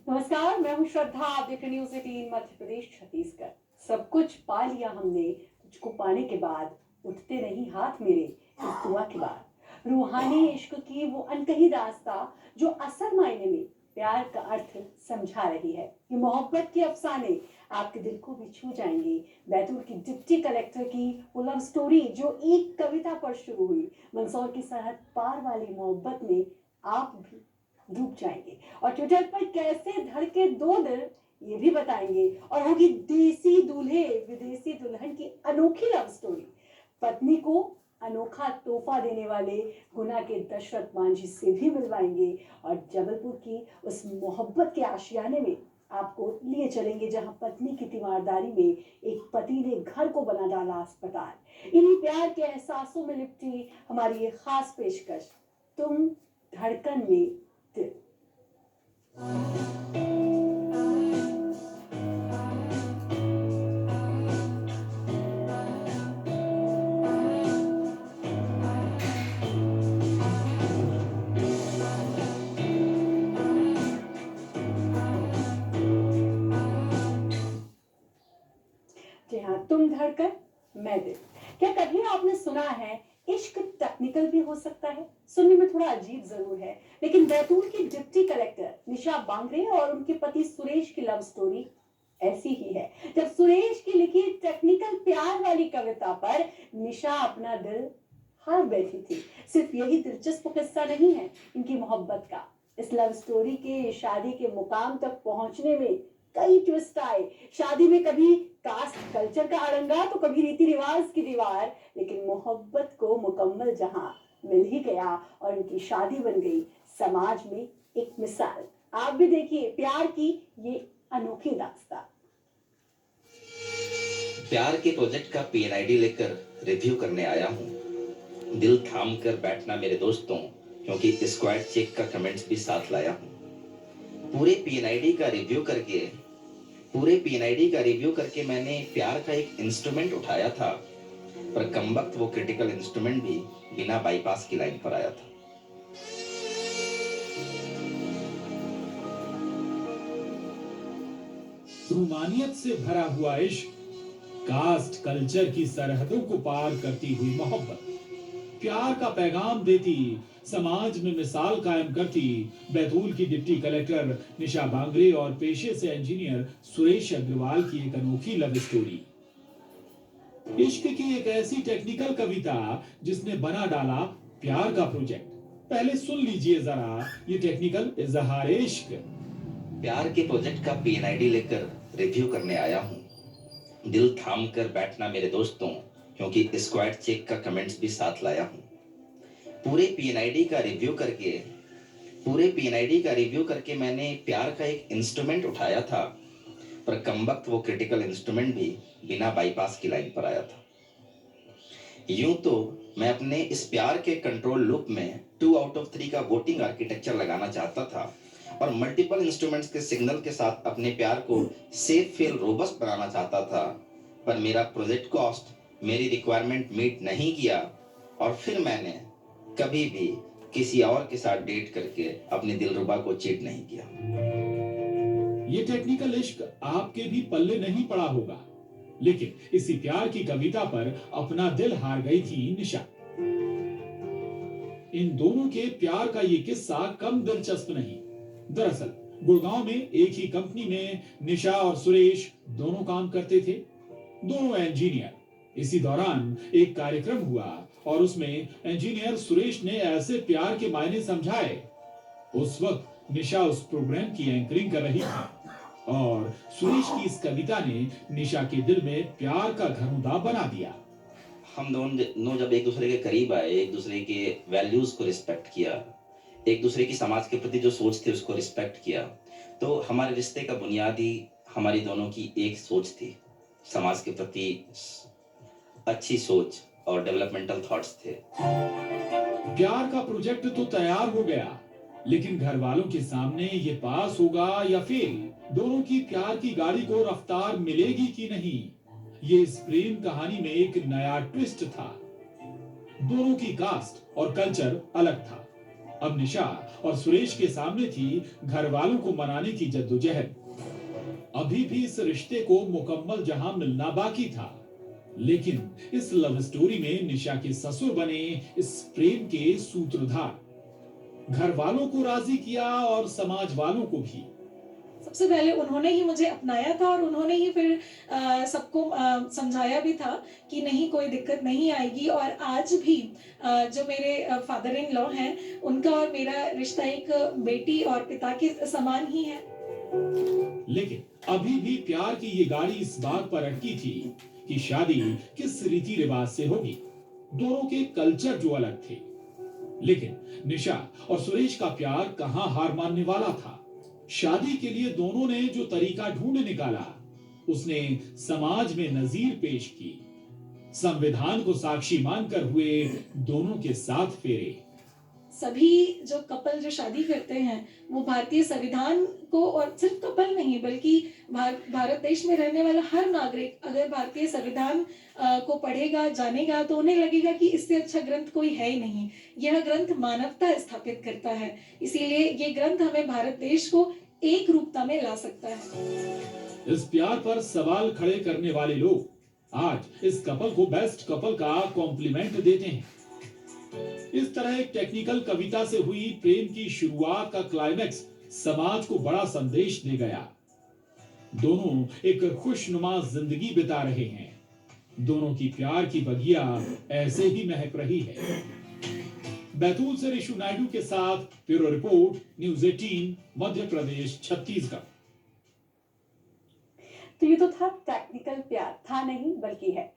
नमस्कार, मैं हूं श्रद्धा। आप देख रहे न्यूज 18 मध्य प्रदेश छत्तीसगढ़। सब कुछ पा लिया हमने, तुझको पाने के बाद उठते नहीं हाथ मेरे, इस दुआ के बाद। रूहानी इश्क की वो अनकही दास्ता जो असल मायने में प्यार का अर्थ समझा रही है। ये मोहब्बत के अफसाने आपके दिल को भी छू जाएंगे। बैतूल की डिप्टी कलेक्टर की वो लव स्टोरी जो एक कविता पर शुरू हुई, मंदसौर की सरहद पार वाली मोहब्बत में आप भी डूब जाएंगे। और ट्विटर पर कैसे धड़के दो दिल, ये भी बताएंगे। और होगी देसी दूल्हे विदेशी दुल्हन की अनोखी लव स्टोरी। पत्नी को अनोखा तोहफा देने वाले गुना के दशरथ मांझी से भी मिलवाएंगे। और जबलपुर की उस मोहब्बत के आशियाने में आपको लिए चलेंगे जहां पत्नी की तीमारदारी में एक पति ने घर को बना डाला अस्पताल। इन्हीं प्यार के एहसासों में लिपटी हमारी ये खास पेशकश, तुम धड़कन में दिल। जी हाँ, तुम धड़कन मैं दिल। क्या कभी आपने सुना है इश्क टेक्निकल भी हो सकता है? सुनने में थोड़ा अजीब जरूर है, लेकिन बैतूल की डिप्टी कलेक्टर निशा बांगरे और उनके पति सुरेश की लव स्टोरी ऐसी ही है। जब सुरेश की लिखी टेक्निकल प्यार वाली कविता पर निशा अपना दिल हार बैठी थी। सिर्फ यही दिलचस्प किस्सा नहीं है इनकी मोहब्बत का। इस लव स्टोरी के शादी के मुकाम तक पहुंचने में कई ट्विस्ट आए। शादी में कभी कास्ट कल्चर का अड़ंगा तो कभी रीति रिवाज की दीवार, लेकिन मोहब्बत को मुकम्मल जहां मिल ही गया और इनकी शादी बन गई समाज में एक मिसाल। आप भी देखिए प्यार की ये अनोखी दास्तां। प्यार के प्रोजेक्ट का पीएनआईडी लेकर रिव्यू करने आया हूँ। दिल थाम कर बैठना मेरे दोस्तों, क्योंकि स्क्वाड चेक का कमेंट्स भी साथ लाया हूँ। पूरे पीएनआईडी का रिव्यू करके मैंने प्यार का एक इंस्ट्रूमेंट उठाया था, पर कमबख्त वो क्रिटिकल इंस्ट्रूमेंट भी बिना बाईपास की लाइन पर आया था। रूमानियत से भरा हुआ इश्क, कास्ट कल्चर की सरहदों को पार करती हुई मोहब्बत, प्यार का पैगाम देती, समाज में मिसाल कायम करती बैतूल की डिप्टी कलेक्टर निशा बांगरे और पेशे से इंजीनियर सुरेश अग्रवाल की एक अनोखी लव स्टोरी। इश्क की एक ऐसी टेक्निकल कविता जिसने बना डाला प्यार का प्रोजेक्ट। पहले सुन लीजिए जरा ये टेक्निकल इजहार इश्क। प्यार के प्रोजेक्ट का पीएनआईडी लेकर रिव्यू करने आया हूँ। दिल थाम कर बैठना मेरे दोस्तों, क्योंकि स्क्वाड चेक का कमेंट्स भी साथ लाया हूँ। पूरे पीएनआईडी का रिव्यू करके मैंने प्यार का एक इंस्ट्रूमेंट उठाया था, पर कमबख्त वो क्रिटिकल इंस्ट्रूमेंट भी बिना बाईपास की लाइन पर आया था। यूं तो मैं अपने इस प्यार के कंट्रोल लूप में 2 आउट ऑफ 3 का वोटिंग आर्किटेक्चर लगाना चाहता था और मल्टीपल इंस्ट्रूमेंट्स के सिग्नल के साथ अपने प्यार को सेफ फेल रोबस्ट बनाना चाहता था, पर मेरा प्रोजेक्ट कॉस्ट मेरी रिक्वायरमेंट मीट नहीं किया और फिर मैंने कभी भी किसी और के साथ डेट करके अपने दिलरुबा को चीट नहीं किया। ये टेक्निकल इश्क आपके भी पल्ले नहीं पड़ा होगा, लेकिन इसी प्यार की कविता पर अपना दिल हार गई थी निशा। इन दोनों के प्यार का ये किस्सा कम दिलचस्प नहीं। दरअसल गुड़गांव में एक ही कंपनी में निशा और सुरेश दोनों काम करते थे, दोनों इंजीनियर। इसी दौरान एक कार्यक्रम हुआ और उसमें इंजीनियर सुरेश ने ऐसे प्यार के मायने समझाए। उस वक्त निशा उस प्रोग्राम की एंकरिंग कर रही थी और सुरेश की इस कविता ने निशा के दिल में प्यार का घरौंदा बना दिया। हम दोनों जब एक दूसरे के करीब आए, एक दूसरे के वैल्यूज को रिस्पेक्ट किया, एक दूसरे की समाज के प्रति जो सोच थी उसको रिस्पेक्ट किया, तो हमारे रिश्ते का बुनियादी हमारी दोनों की एक सोच थी। समाज के प्रति अच्छी सोच और डेवलपमेंटल थॉट्स थे। प्यार का प्रोजेक्ट तो तैयार हो गया, लेकिन घर वालों के सामने ये पास होगा या फेल? दोनों की प्यार की गाड़ी को रफ्तार मिलेगी कि नहीं? ये इस प्रेम कहानी में एक नया ट्विस्ट था। दोनों की कास्ट और कल्चर अलग था, अब निशा और सुरेश के सामने थी घर वालों को मनाने की जद्दोजहद। अभी भी इस रिश्ते को मुकम्मल जहां मिलना बाकी था, लेकिन इस लव स्टोरी में निशा के ससुर बने इस प्रेम के सूत्रधार। घर वालों को राजी किया और समाज वालों को भी। सबसे पहले उन्होंने ही मुझे अपनाया था और उन्होंने ही फिर सबको समझाया भी था कि नहीं, कोई दिक्कत नहीं आएगी। और आज भी जो मेरे फादर इन लॉ हैं, उनका और मेरा रिश्ता एक बेटी और पिता के समान ही है। लेकिन अभी भी प्यार की ये गाड़ी इस बात पर अटकी थी कि शादी किस रीति रिवाज से होगी। दोनों के कल्चर जो अलग थे, लेकिन निशा और सुरेश का प्यार कहां हार मानने वाला था। शादी के लिए दोनों ने जो तरीका ढूंढ निकाला, उसने समाज में नजीर पेश की। संविधान को साक्षी मानकर हुए दोनों के 7 फेरे। सभी जो कपल जो शादी करते हैं वो भारतीय संविधान को, और सिर्फ कपल नहीं बल्कि भारत देश में रहने वाला हर नागरिक अगर भारतीय संविधान को पढ़ेगा, जानेगा, तो उन्हें लगेगा कि इससे अच्छा ग्रंथ कोई है ही नहीं। यह ग्रंथ मानवता स्थापित करता है, इसीलिए ये ग्रंथ हमें भारत देश को एक रूपता में ला सकता है। इस प्यार पर सवाल खड़े करने वाले लोग आज इस कपल को बेस्ट कपल का कॉम्प्लीमेंट देते हैं। इस तरह एक टेक्निकल कविता से हुई प्रेम की शुरुआत का क्लाइमैक्स समाज को बड़ा संदेश दे गया। दोनों एक खुशनुमा जिंदगी बिता रहे हैं। दोनों की प्यार की बगिया ऐसे ही महक रही है। बैतूल से ऋषु नायडू के साथ bureau report, news 18, Madhya Pradesh, Chhattisgarh. तो ये तो था टेक्निकल प्यार, था नहीं बल्कि है।